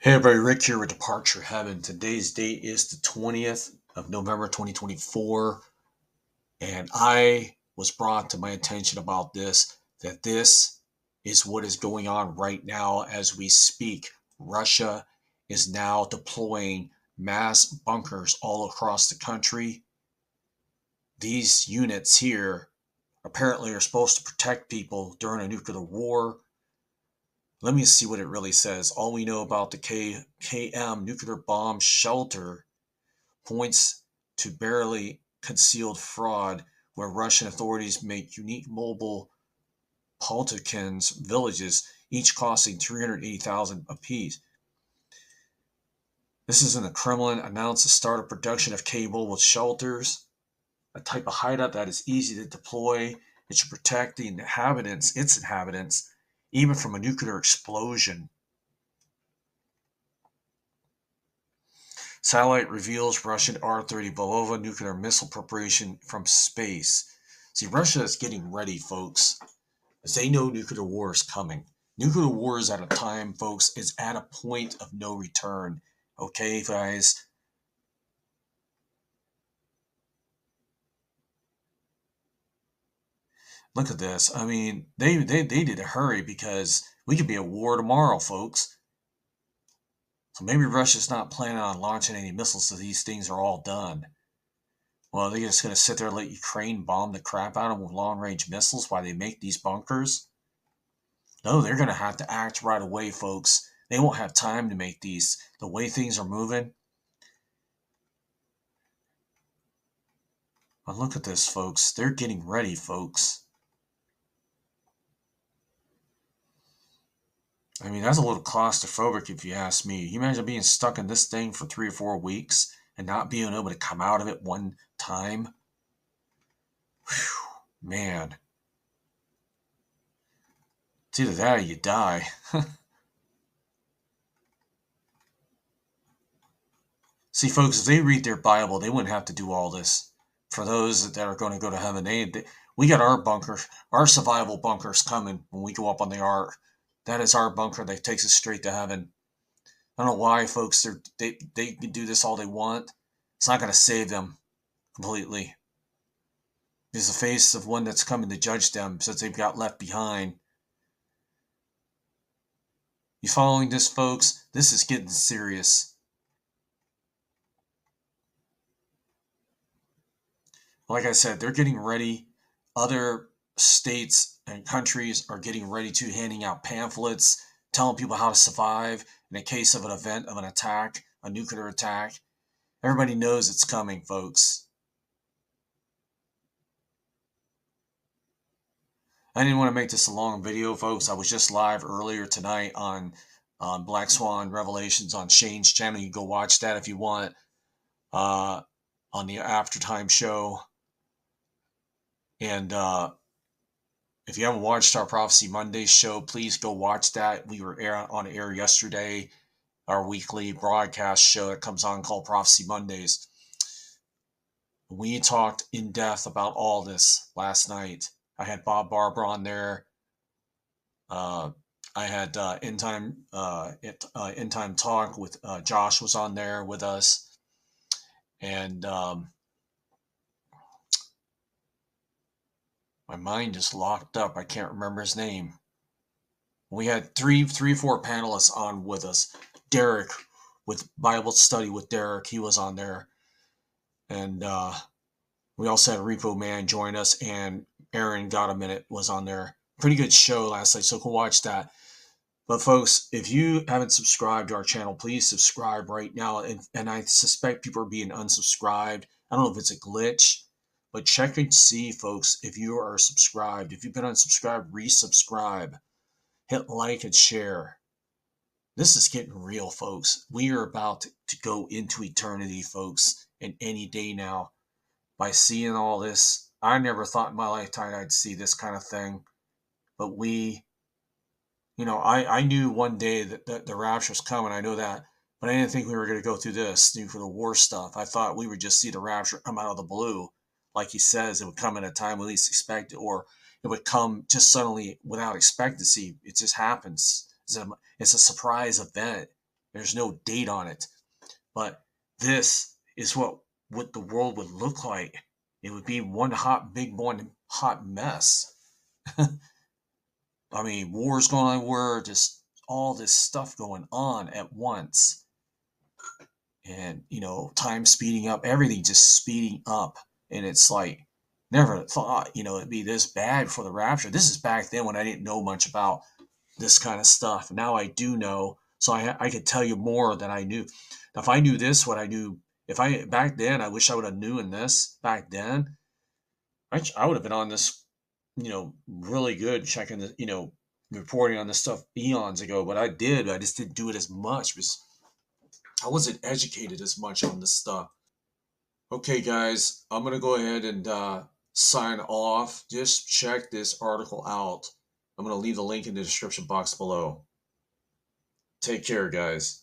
Hey everybody, Rick here with Departure Heaven. Today's date is the 20th of November 2024, and I was brought to my attention about this, that this is what is going on right now as we speak. Russia is now deploying mass bunkers all across the country. These units here apparently are supposed to protect people during a nuclear war. Let me see what it really says. All we know about the KM nuclear bomb shelter points to barely concealed fraud where Russian authorities make unique mobile Poltakins villages, each costing 380,000 apiece. This is in the Kremlin announced the start of production of K-mobile shelters, a type of hideout that is easy to deploy. It should protect its inhabitants, even from a nuclear explosion. Satellite reveals Russian R-30 Belova nuclear missile preparation from space. See, Russia is getting ready, folks, as they know nuclear war is coming. Nuclear war is at a time, folks, is at a point of no return. Okay, guys? Look at this. I mean, they need to hurry because we could be at war tomorrow, folks. So maybe Russia's not planning on launching any missiles so these things are all done. Well, they're just going to sit there and let Ukraine bomb the crap out of them with long-range missiles while they make these bunkers? No, they're going to have to act right away, folks. They won't have time to make these. The way things are moving. But look at this, folks. They're getting ready, folks. I mean, that's a little claustrophobic if you ask me. You imagine being stuck in this thing for 3 or 4 weeks and not being able to come out of it one time? Whew, man. It's either that or you die. See, folks, if they read their Bible, they wouldn't have to do all this. For those that are going to go to heaven, we got our bunker, our survival bunkers coming when we go up on the ark. That is our bunker that takes us straight to heaven. I don't know why, folks. They can do this all they want. It's not going to save them completely. It's the face of one that's coming to judge them since they've got left behind. You following this, folks? This is getting serious. Like I said, they're getting ready. Other states and countries are getting ready to handing out pamphlets telling people how to survive in a case of an event of an attack, a nuclear attack. Everybody knows it's coming, folks. I didn't want to make this a long video, folks. I was just live earlier tonight on Black Swan Revelations on Shane's channel. You can go watch that if you want on the Aftertime show. And if you haven't watched our Prophecy Mondays show, please go watch that. We were on air yesterday, our weekly broadcast show that comes on called Prophecy Mondays. We talked in depth about all this last night. I had Bob Barber on there. I had End Time Talk with Josh was on there with us, and my mind is locked up. I can't remember his name. We had three, 4 panelists on with us. Derek with Bible Study with Derek, he was on there, and we also had Repo Man join us, and Aaron Got a Minute was on there. Pretty good show last night, so go watch that. But folks, if you haven't subscribed to our channel, please subscribe right now. And I suspect people are being unsubscribed. I don't know if it's a glitch, but check and see, folks, if you are subscribed. If you've been unsubscribed, resubscribe. Hit like and share. This is getting real, folks. We are about to go into eternity, folks, and any day now. By seeing all this, I never thought in my lifetime I'd see this kind of thing. But I knew one day that the rapture's coming. I know that. But I didn't think we were going to go through this nuclear war stuff. I thought we would just see the rapture come out of the blue. Like he says, it would come at a time we least expect it, or it would come just suddenly without expectancy. It just happens. It's a surprise event. There's no date on it. But this is what the world would look like. It would be one hot mess. I mean, wars going on everywhere, just all this stuff going on at once. And, time speeding up, everything just speeding up. And it's like, never thought, it'd be this bad for the rapture. This is back then when I didn't know much about this kind of stuff. Now I do know. So I could tell you more than I knew. Now, if I knew this, what I knew, back then, I wish I would have knew in this back then. I would have been on this, really good checking the, reporting on this stuff eons ago. But I did. I just didn't do it as much because I wasn't educated as much on this stuff. Okay, guys, I'm going to go ahead and sign off. Just check this article out. I'm going to leave the link in the description box below. Take care, guys.